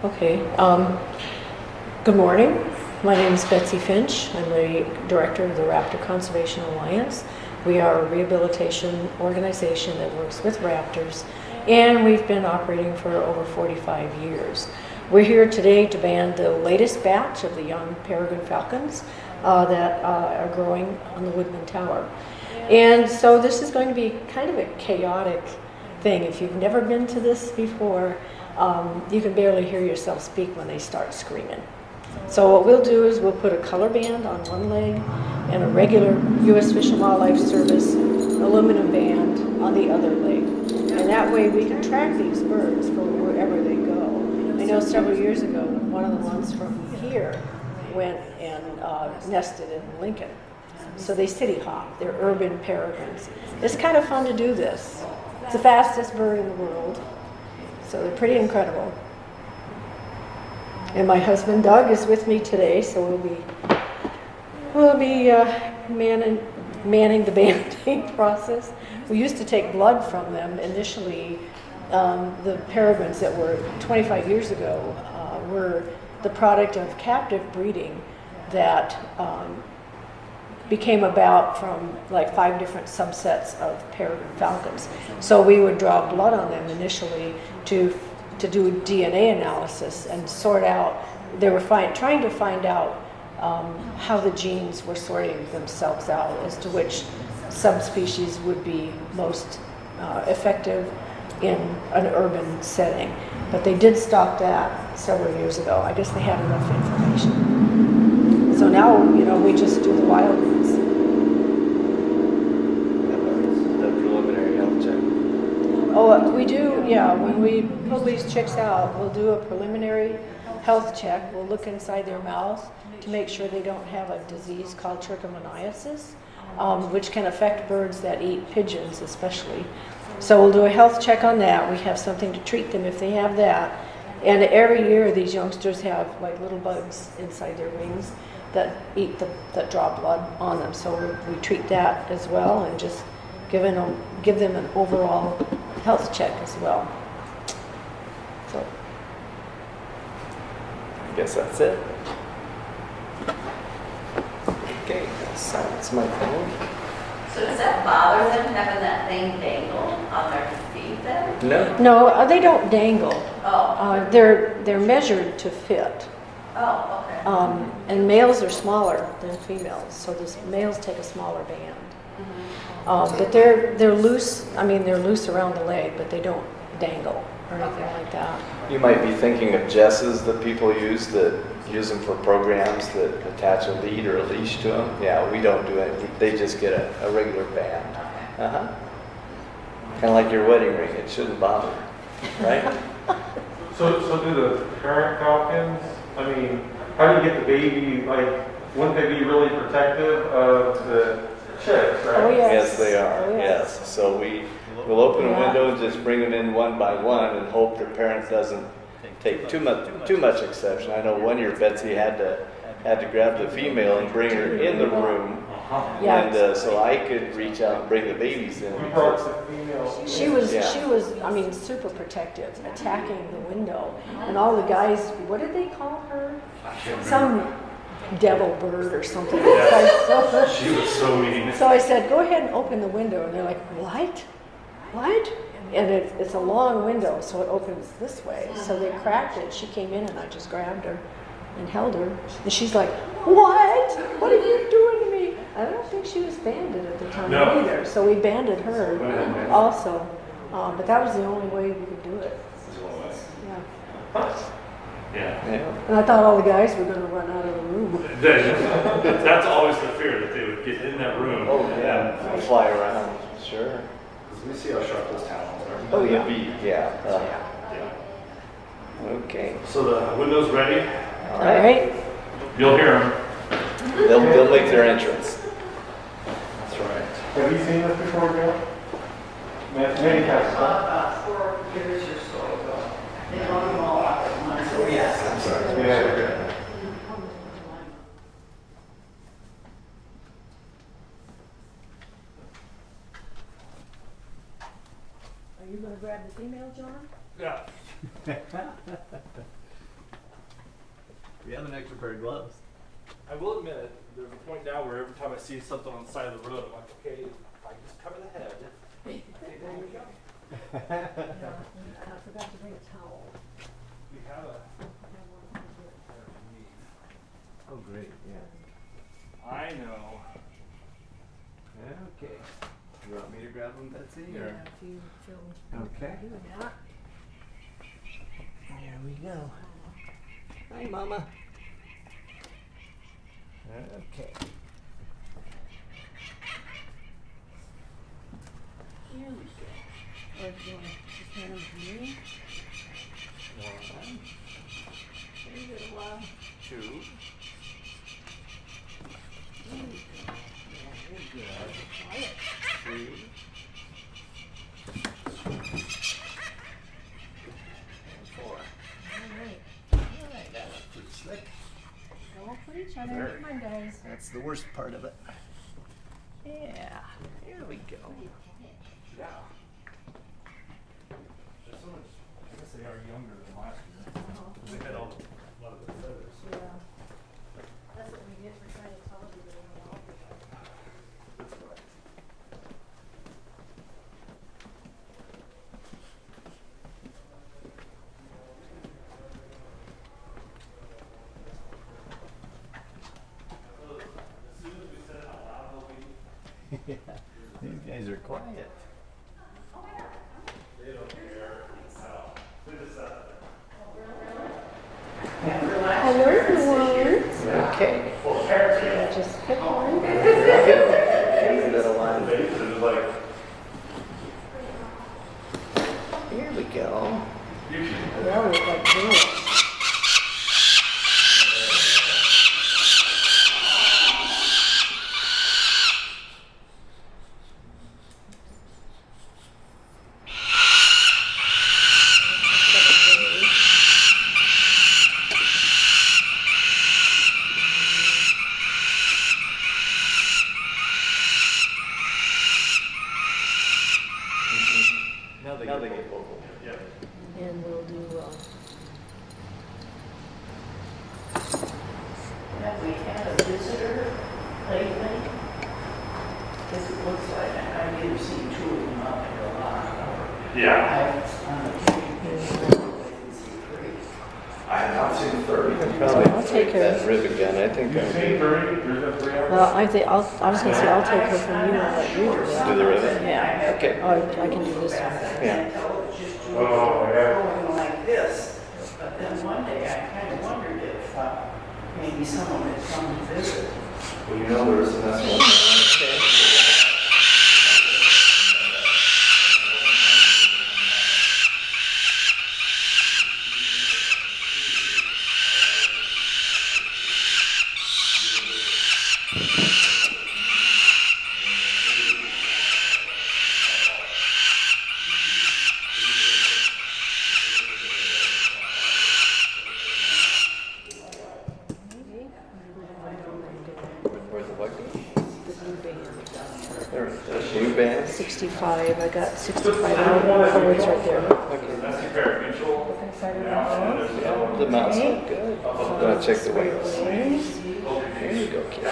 Okay. Good morning. My name is Betsy Finch. I'm the director of the Raptor Conservation Alliance. We are a rehabilitation organization that works with raptors, and we've been operating for over 45 years. We're here today to band the latest batch of the young Peregrine Falcons that are growing on the Woodman Tower. And so this is going to be kind of a chaotic thing. If you've never been to this before, you can barely hear yourself speak when they start screaming. So what we'll do is we'll put a color band on one leg and a regular U.S. Fish and Wildlife Service aluminum band on the other leg. And that way we can track these birds from wherever they go. I know several years ago, one of the ones from here went and nested in Lincoln. So they city hop. They're urban peregrines. It's kind of fun to do this. It's the fastest bird in the world. So they're pretty incredible. And my husband Doug is with me today, so we'll be manning the banding process. We used to take blood from them initially. The peregrines that were 25 years ago were the product of captive breeding that became about from like 5 different subsets of peregrine falcons. So we would draw blood on them initially to do DNA analysis and sort out. They were trying to find out how the genes were sorting themselves out as to which subspecies would be most effective in an urban setting. But they did stop that several years ago. I guess they had enough information. So now, we just do the wild ones. The preliminary health check. Oh, we do, yeah. When we pull these chicks out, we'll do a preliminary health check. We'll look inside their mouth to make sure they don't have a disease called trichomoniasis, which can affect birds that eat pigeons especially. So we'll do a health check on that. We have something to treat them if they have that. And every year these youngsters have like little bugs inside their wings that draw blood on them. So we treat that as well and just give them an overall health check as well. So I guess that's it. Okay, silence my phone. So does that bother them having that thing dangle on their feet then? No. they don't dangle. Oh. They're measured to fit. Oh, okay. And males are smaller than females, so the males take a smaller band. But they're loose. I mean, they're loose around the leg, but they don't dangle or anything like that. You might be thinking of jesses that people use them for programs that attach a lead or a leash to them. Yeah, we don't do it. They just get a regular band. Kind of like your wedding ring. It shouldn't bother, right? So do the parent falcons, I mean, how do you get the baby, wouldn't they be really protective of the chicks, right? Oh, yes. Yes, they are. Oh, yes. Yes. So we'll open a window and just bring them in one by one and hope the parent doesn't take too much exception. I know one year Betsy had to grab the female and bring her in the room, and so I could reach out and bring the babies in. We brought the female. She was, I mean, super protective, attacking the window. And all the guys, what did they call her? Some devil bird or something. She was so mean. So I said, go ahead and open the window. And they're like, what? And it's a long window, so it opens this way. So they cracked it. She came in and I just grabbed her and held her. And she's like, what? What are you doing to me? I don't think she was banded at the time either. So we banded her also. But that was the only way we could do it. Yeah. And I thought all the guys were going to run out of the room. That's always the fear, that they would get in that room. Oh yeah, fly around. Sure. Let me see how sharp those talons are. Oh yeah. Yeah. Okay. So the window's ready. All All right. You'll hear them. They'll make their entrance. That's right. Have you seen this before, Joe? Many times. About 4 years or so ago. They run them all out at once. Oh, yes. I'm sorry. Yeah. Are you going to grab the female, John? Yeah. You have an extra pair of gloves. I will admit it, there's a point now where every time I see something on the side of the road, I'm like, okay, if I can just cover the head. Okay, there we go. I forgot to bring a towel. We have a. Oh, great, yeah. I know. Okay. You want me to grab them, Betsy? Yeah, Or? if you feel Okay. doing that. Here we go. Hi, Mama. Okay. Here we go. Or do you want to just hand them to me? One. Two. Very good. Three. And four. All right. All right, that was pretty slick. Go for each other. Very. Come on, guys. That's the worst part of it. Yeah, here we go. Yeah. They're so much, I guess they are younger than last year. They had all, a lot of the feathers. Yeah. That's what we get for trying to tell everybody how old they are. That's right. So, as soon as we said it out loud, they'll be. Yeah, these guys are quiet. They don't care. They just I learned one. Okay. I just pick one. Little one. It's like, Here we go. Yeah, we got two. Now they get vocal. yeah. And we'll do, Have we had a visitor lately? Because it looks like I've either seen two of them out there a lot. Yeah. On the tree, I didn't see three. I have not seen 30. I'll take her. That rib again, I think. You seen 30? There's a 3 hours? well, I think, I was gonna say, I'll take her from you and let you do that. Do the ribbon? Yeah. Okay. Oh, I can do this one. Yeah. Until it's just two Oh, yeah. going like this. But then one day I kind of wondered if maybe someone had come to visit. Well, you know, there was some mess Where's the white? The blue band. There it is. Blue band. 65, I got 65 colors right there. That's your pair of mutual. Look inside of that. Yeah, the mouse look good. I'm gonna check the wings. Wings. There you go, kid.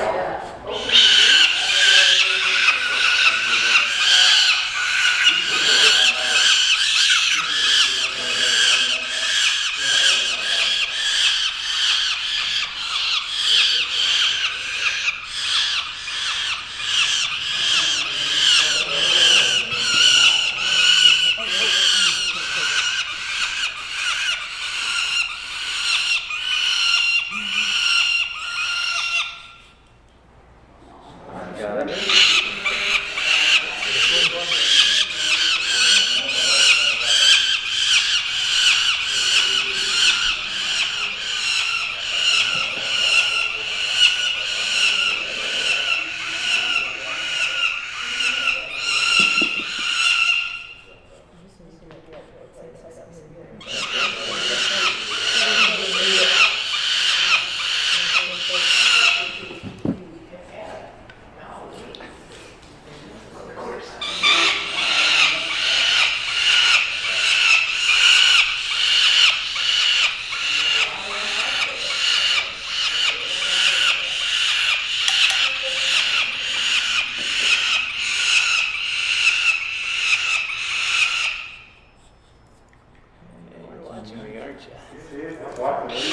See it? I'm watching it.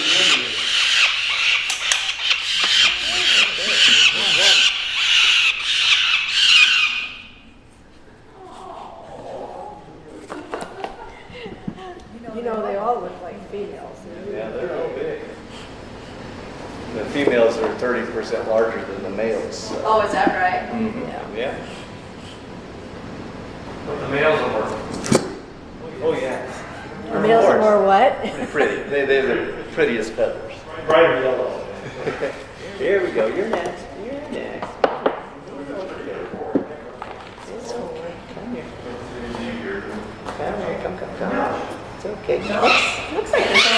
You know, they all look like females. Yeah, they're all big. The females are 30% larger than the males. So. Oh, is that right? Yeah. But the males are more. Oh yeah. The males are more what? Pretty. They're the prettiest feathers. Brighter yellow. Here we go. You're next. You're next. It's all right. Come here. Come here. Come. It's okay. Looks like there's a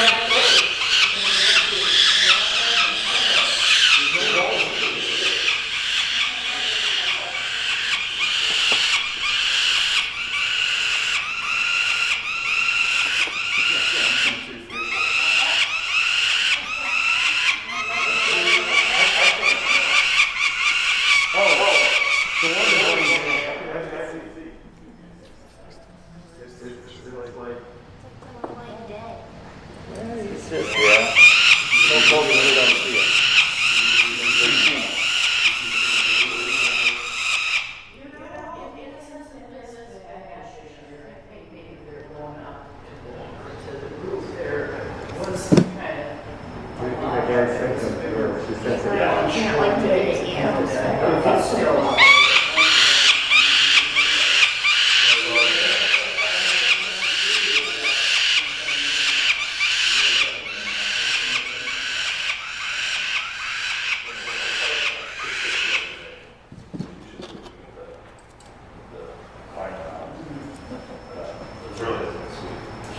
It's just, yeah. Don't tell me we don't see it. In a sense, it is a hatchling. I think maybe they're blown up to the roof. There was some kind of. You can't like to get it out. It's still up.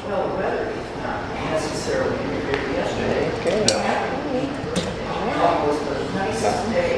Well, the weather is not necessarily here yesterday. Okay. It was the nicest day.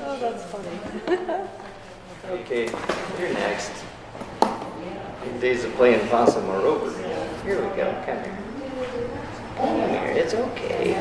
Oh, that's funny. Okay, you're next. Your days of playing possum are over. Here we go. Come here. Come here. It's okay.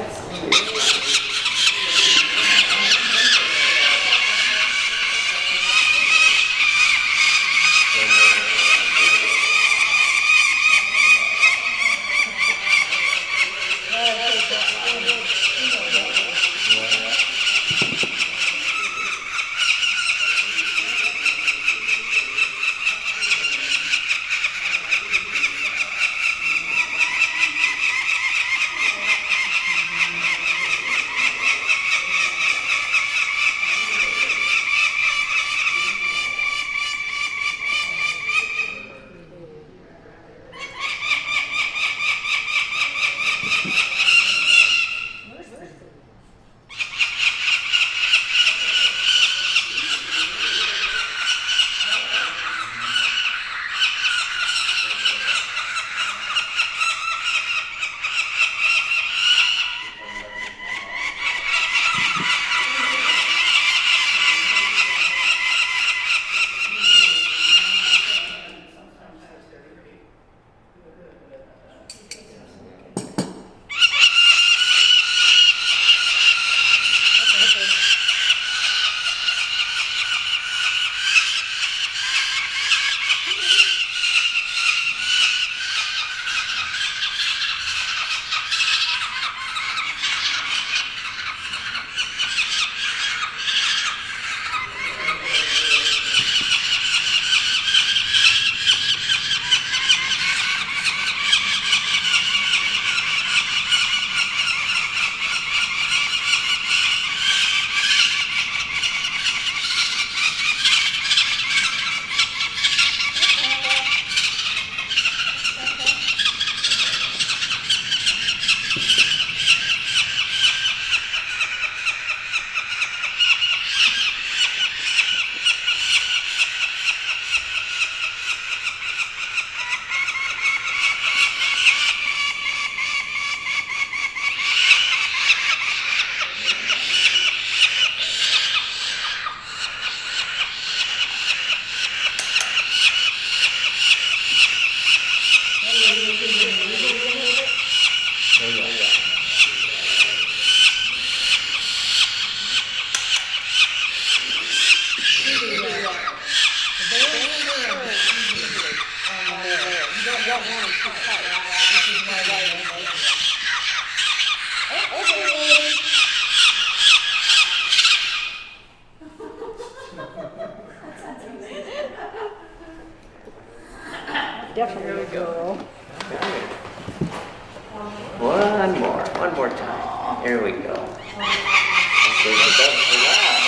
definitely a girl. One more time. There we go. Save the best for last.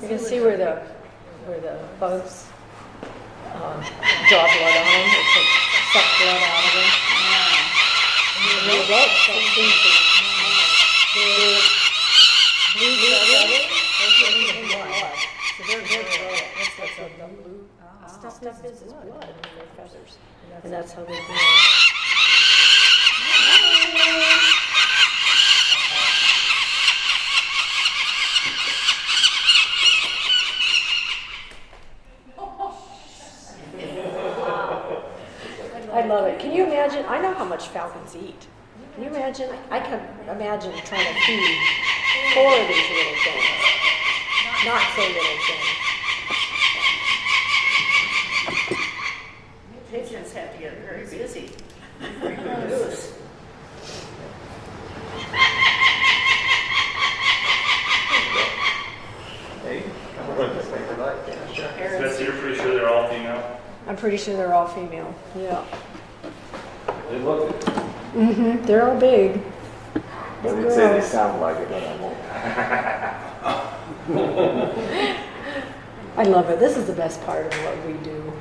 You can see where the bugs draw blood on them. It's like suck blood out of them. And the adults don't seem to. They're blue feathers. Those are in the blood. So they're blood. That's what the blue stuff is blood in their feathers. And that's how they grow. I love it. Can you imagine? I know how much falcons eat. Can you imagine? I can imagine trying to feed 4 of these little things. Not so little things. Pigeons have to get very busy. Reproduce. Hey, I'm going to say goodnight. Yeah, sure. Betsy, you're pretty sure they're all female? I'm pretty sure they're all female. Yeah. They look it. Mm-hmm. They're all big. I didn't say they sound like it, but I won't. I love it. This is the best part of what we do.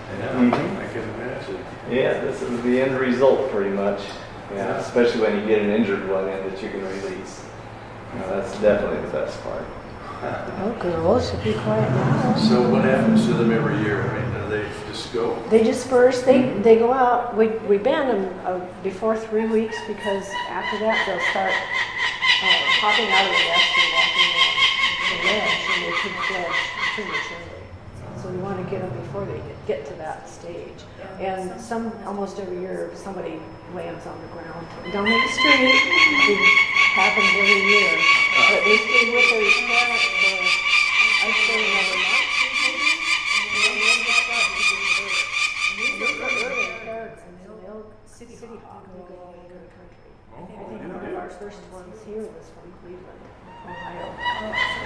I know. Mhm. I can imagine. Yeah, this is the end result pretty much. Yeah, especially when you get an injured one in that you can release. That's definitely the best part. Oh, girls, should be quiet now. So what happens to them every year? I mean, do they just go? They disperse. They go out. We ban them before 3 weeks because after that they'll start popping out of the nest and walking on the ledge, and they could fledge prematurely. So we want to get them before they get to that stage. And almost every year somebody lands on the ground down in the street. It happens every year. But they stay with their parents go all over the country. I think one of our first ones here was from Cleveland, Ohio.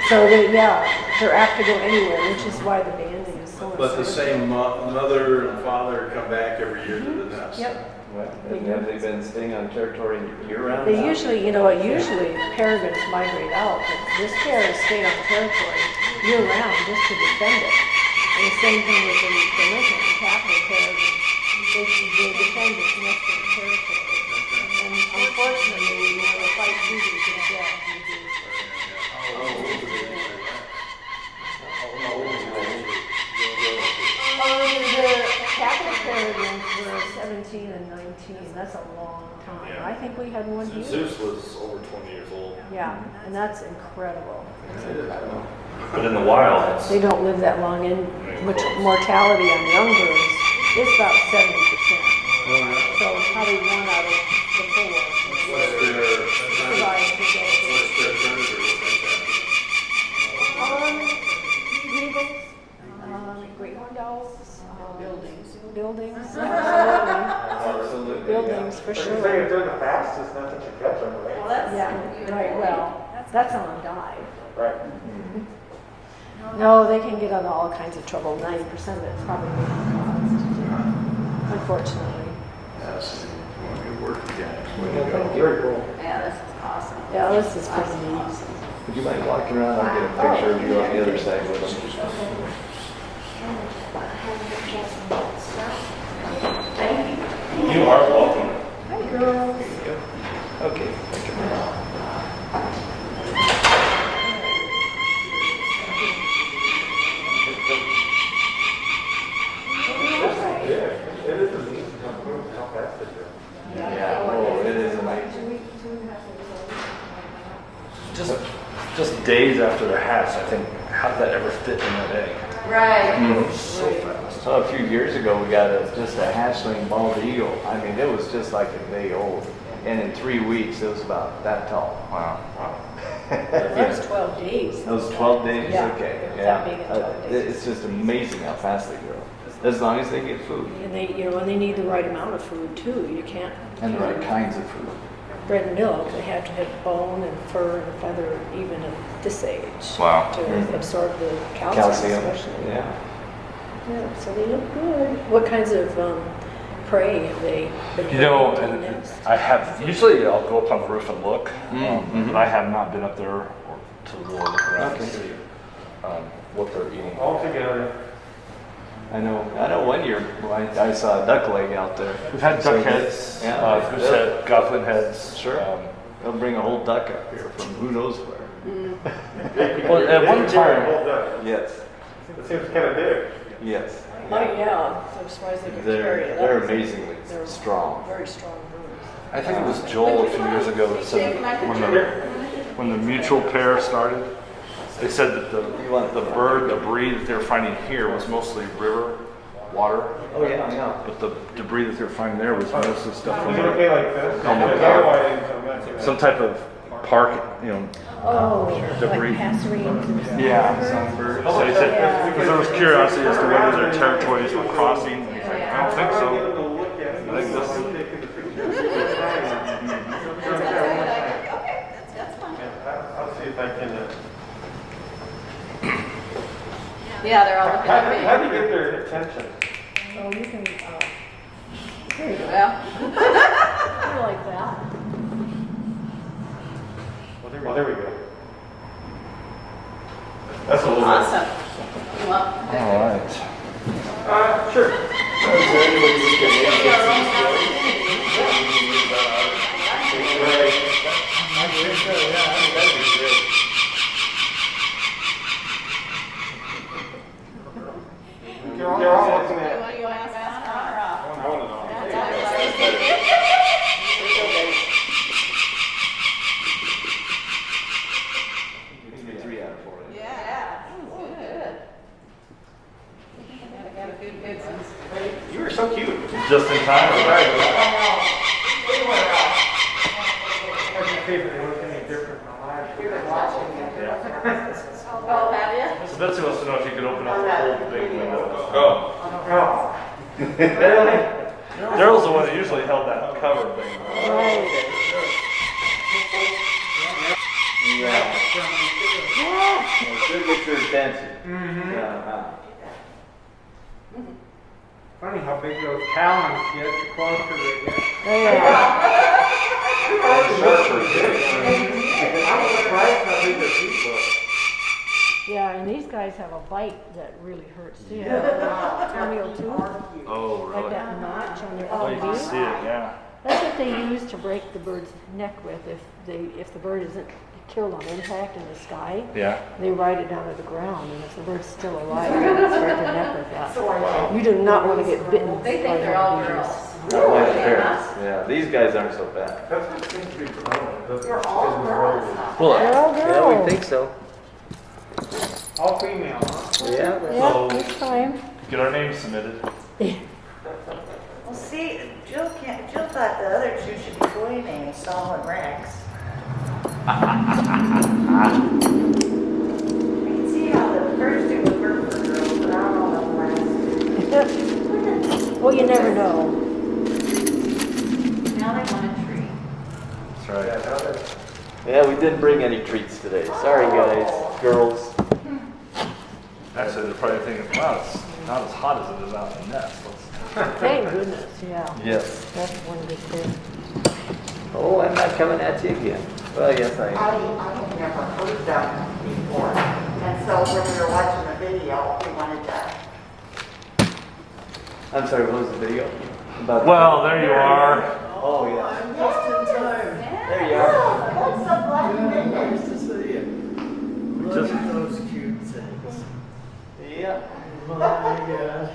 So they're apt to go anywhere, which is why the banding is so But the important. same mother and father come back every year to the nest. Yep. And have they been staying on territory year-round? They now? usually, usually peregrines migrate out, but this pair has stayed on territory year-round just to defend it. And the same thing with the Lincoln capital peregrines. They defend its nesting territory. And unfortunately, they fight Judy to the death. The capital peregrines were 17 and 19. That's a long time. Yeah. I think we had one here. Zeus was over 20 years old. Yeah, and that's incredible. That's incredible. But in the wild, it's They don't live that long, and mortality on young birds is about 70%. So probably one out of the four What's their, survive to go. what's their predator? Eagles, great horned owls, buildings, absolutely. Buildings for But you say sure. if they're the fastest, not that you catch them, right? Well, that's. Yeah, right, well, that's on dive. Right. No, they can get into all kinds of trouble. 90% of it's probably caused, unfortunately. Yes. Good work, guys. Way to go. Very cool. Yeah, this is awesome. Yeah, this is pretty neat. Would you mind walking around? I'll get a picture of you on the other side with them. you are welcome. Hi, girls. Okay, thank you. Yeah, it is amazing how fast they go. Yeah, oh, it is amazing. Just days after they're hatched, I think, how did that ever fit in that egg? Right. So fast. So a few years ago, we got just a hatchling bald eagle. I mean, it was just like a day old. And in 3 weeks, it was about that tall. Wow. That was 12 days. That was 12 days? Yeah, Okay, it was yeah. that big in 12 days. It's just amazing how fast they grow. As long as they get food. And they, and they need the right amount of food too. You can't. And the right kinds of food. Bread and milk, they have to have bone and fur and feather even at this age. Wow. To absorb the calcium, especially. Yeah. Yeah, so they look good. What kinds of prey have they been You know, bringing to the and nest? I have, usually I'll go up on the roof and look, mhm. but I have not been up there to really look around and Okay. see what they're eating. All together. I know one year I saw a duck leg out there. We've had So duck heads, yeah, goose head, goblin heads. Sure. They'll bring a whole duck up here from who knows where. Well, at one time- Hold up. Yes, It seems kind of big. yes. Oh, yeah. I'm surprised they could carry it. They're That was- amazingly they're strong. Very strong birds. I think it was Joel a few years ago that said when the mutual pair started, they said that the debris that they were finding here was mostly river water, Oh, yeah. but the debris that they were finding there was mostly stuff from Is it okay like this? Oh, my Because God. otherwise I didn't come back. some type of park, Oh, Debris. like passerines and stuff. Yeah, songbirds. So he said, because there was curiosity as to whether their territories were crossing. He's like, I don't think Get so. them to look at it. I think this- Taking the picture. Okay, that's fine. I'll see if I can. Yeah, they're all looking How at do you me. get their attention? Oh, you can, there you go. Well, I like that. Well, there we go. That's a little bit. awesome. You want? All right. Sure. You're all looking at. What do you want to ask on or off? I want to know. You get 3 out of 4. Yeah. Oh, good. I got a good sense. You were so cute. Just in time. Oh, have you? So Betsy wants to know if you could open up the whole big window. Oh. Really? Daryl's the one that usually held that cover thing. Right. Yeah. It should get your attention. Yeah. Funny how big those talons get, the closer they get. Yeah. I'm surprised how big their feet look. Yeah, and these guys have a bite that really hurts too. Toenail too. Oh, Like really? that notch on their Oh, you can see elbow. it, yeah. That's what they use to break the bird's neck with. If the bird isn't killed on impact in the sky, Yeah. they ride it down to the ground, and if the bird's still alive, they can break their neck with that. You do not want to get bitten. They by think they're one all of these. girls. Not like the parents. Yeah, these guys aren't so bad. That's what seems to be predominant. They're all girls. Well, They're all Yeah, girls. we think so. All female, huh? Yeah. Yeah, this time. get our names submitted. Well, see, Jill thought the other two should be boy names, Saul and Rex. I can see how the first two would work for girls, but I don't know about the last. Well, you never know. Now they want a tree. That's right. Yeah, we didn't bring any treats today. Sorry, guys, girls. Actually, they're probably thinking, wow, it's not as hot as it is out in the nest. Thank goodness, yeah. Yes. That's one good thing. Oh, I'm not coming at you again. Well, yes, I am. I have never heard them before, and so when we were watching the video, we wanted to. I'm sorry, what was the video? About Well, there you are. Oh, yeah. I'm just in time. There you are. I'm so glad you did that. Nice to see you. Look Just- at those cute things. Yeah. My God.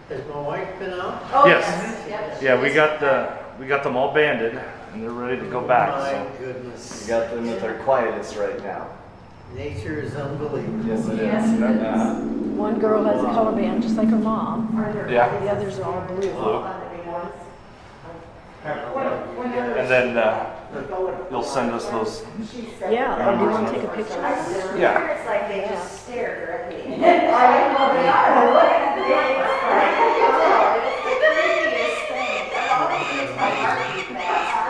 Has my wife been out? Oh, Yes. yes. Yeah, we got them all banded, and they're ready to go back. My So. goodness. We got them at their quietest right now. Nature is unbelievable. Yes, it is. Yes, it is. One girl has a color band just like her mom. Yeah. The others are all blue. And then you'll send us those. Yeah, or do you want to take a picture? Yeah. It's like they just stare directly. I know they are. Look at the big. It's the prettiest thing. It always makes my heart beat fast.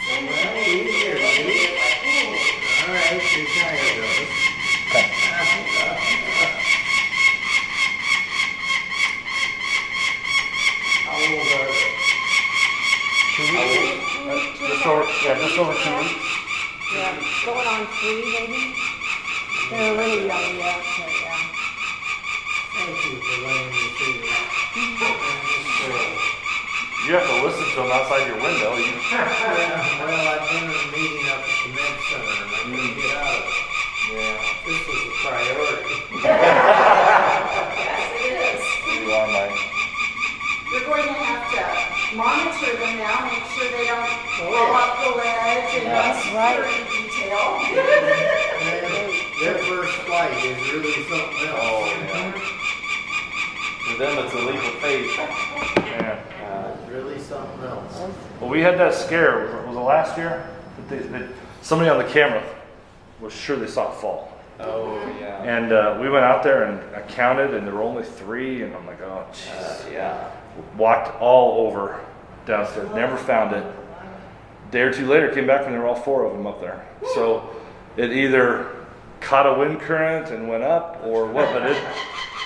And I think, yeah, I think it's All right, you're tired of it. How old are they? 2 weeks. Just over 2 weeks. Yeah, going on 3 maybe. They're really young yet, but yeah. Thank you for letting me see you. You have to listen to them outside your window. Yeah, well, I've been in a meeting up at the Med Center and I couldn't get out of it. Yeah. This was a priority. yes, it is. You are my. You're going to have to monitor them now, make sure they don't fall off the ledge and security detail. Their first flight is really something else. Oh, yeah. For them, it's a leap of faith. Yeah. Really something else. Well, we had that scare. Was it last year? That somebody on the camera was sure they saw it fall. Oh, yeah. And we went out there and I counted, and there were only 3. And I'm like, oh, jeez. Yeah. Walked all over downstairs, never found it. Day or two later, came back and there were all 4 of them up there. So it either caught a wind current and went up, or what? But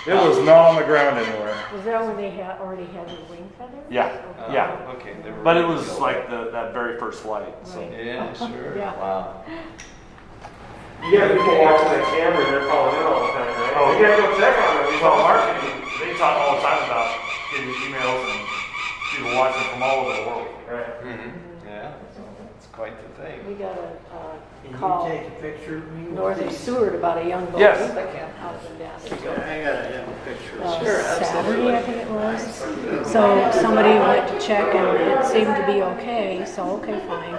it was not on the ground anywhere. Was that when they already had their wing feathers? Yeah, yeah. Okay. They were But it ready to was go. like that very first flight. So. Right. Yeah, sure. Yeah. Wow. You got people watching that camera and they're calling in all the time, right? Oh, You gotta go check on them. Well, marketing, they talk all the time about getting emails and people watching from all over the world. Right. Yeah. It's quite the thing. We got a Can call you take a picture of me? north of Seward about a young boy. Yes. Out and down. I gotta have a picture. Saturday, I think it was. So somebody went to check and it seemed to be okay, so okay, fine.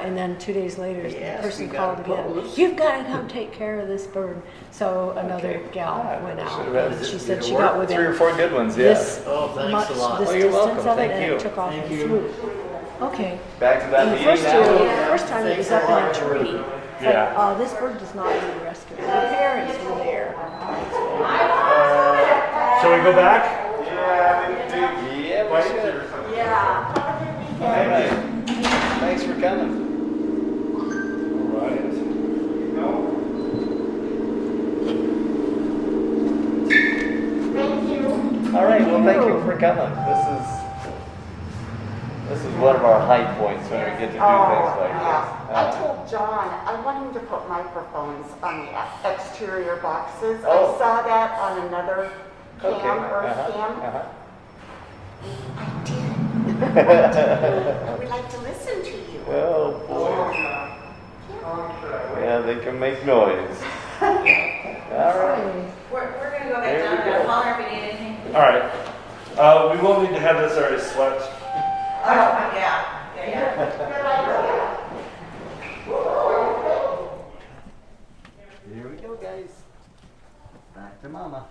And then 2 days later, the Yes, person we gotta called again. pose. You've got to come take care of this bird. So another gal went out and she said she got 3 or within 4 good ones, yeah. this Oh, thanks much, a lot. this Oh, you're distance welcome. of it, Thank and you. it took off Thank and you. flew. Okay. Back to that And the meeting first now. time it was up in a tree. It's Yeah. like, this bird does not need rescue. The parents were there. Shall we go back? Yeah, bites you or something. Yeah. Have a good weekend. All right. Thanks for coming. All right. Thank you. All right, well, thank you for coming. This is one of our high points when we get to do things like yeah. this. I told John I want him to put microphones on the exterior boxes. Oh. I saw that on another cam, Okay. Earth cam. I did. I would like to listen to you. Oh, boy. Yeah, they can make noise. All right. We're gonna go There back we down go. there, holler if you need anything. All right. We will need to have this area swept. Oh, yeah. Good idea. Here we go, guys. Back to Mama.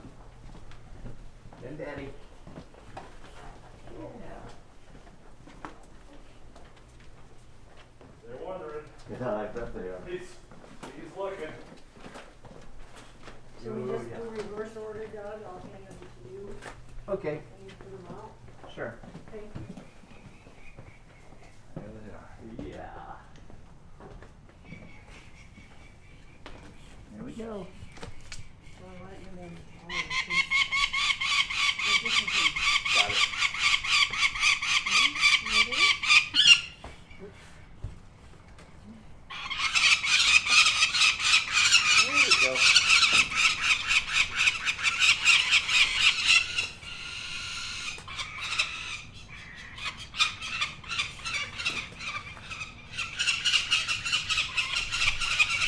And Daddy. They're wondering. Yeah, I bet they are. He's looking. So we just do reverse order, Doug, I'll hand them to you, Okay, and you put them out. sure. Thank you. There they are. Yeah. Here we go. All right, and then all of them, please. Got it. There we go.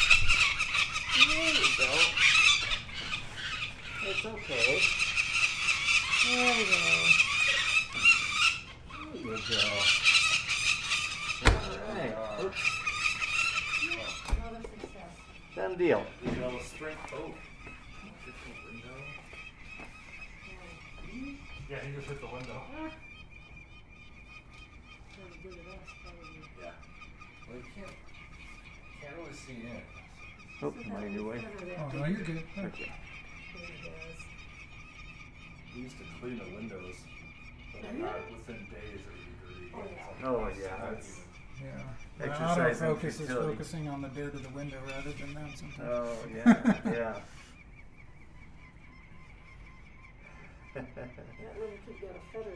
There we go. It's okay. There we go. There we go. All right. Oops. Another success. Done deal. Look at all the strength. Oh. Window. Yeah, he just hit the window. Very good at us, probably. Yeah. Well, you can't really see in. Oh, am I in your way? Better that Oh, no, you're good. Okay. than it has. We used to clean the windows, but within days it would be dirty. Oh, yeah. Oh, yeah, that's, Yeah. Exercise and Autofocus is futility. focusing on the dirt of the window rather than them sometimes. oh, yeah, yeah. That little kid got a feather.